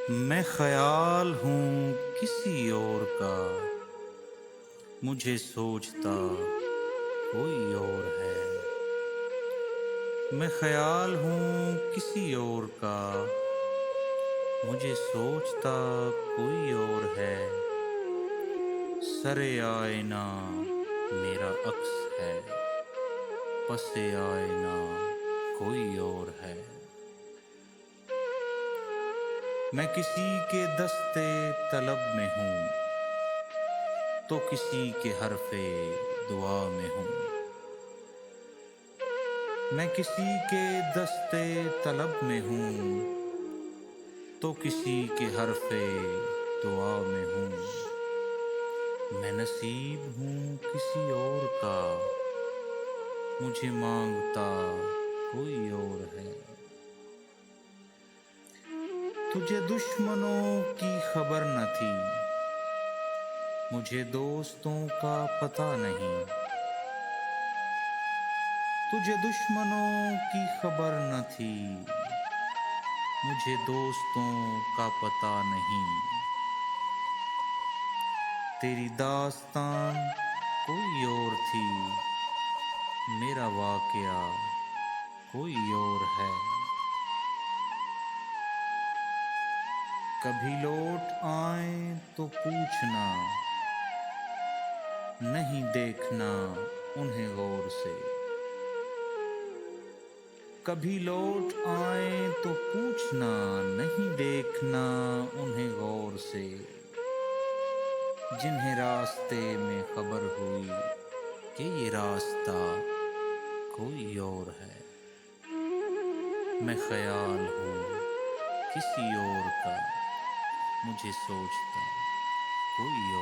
میں خیال ہوں کسی اور کا، مجھے سوچتا کوئی اور ہے۔ میں خیال ہوں کسی اور کا، مجھے سوچتا کوئی اور ہے۔ سر آئینہ میرا عکس ہے، پس آئینہ کوئی اور ہے۔ میں کسی کے دستے طلب میں ہوں تو کسی کے حرف دعا میں ہوں۔ میں کسی کے دستے طلب میں ہوں تو کسی کے حرف دعا میں ہوں۔ میں نصیب ہوں کسی اور کا، مجھے مانگتا کوئی اور ہے۔ تجھے دشمنوں کی خبر نہ تھی، مجھے دوستوں کا پتہ نہیں۔ تجھے دشمنوں کی خبر نہ تھی، مجھے دوستوں کا پتہ نہیں۔ تیری داستان کوئی اور تھی، میرا واقعہ کوئی اور ہے۔ کبھی لوٹ آئیں تو پوچھنا، نہیں دیکھنا انہیں غور سے۔ کبھی لوٹ آئیں تو پوچھنا، نہیں دیکھنا انہیں غور سے۔ جنہیں راستے میں خبر ہوئی کہ یہ راستہ کوئی اور ہے۔ میں خیال ہوں کسی اور کا، مجھے سوچتا کوئی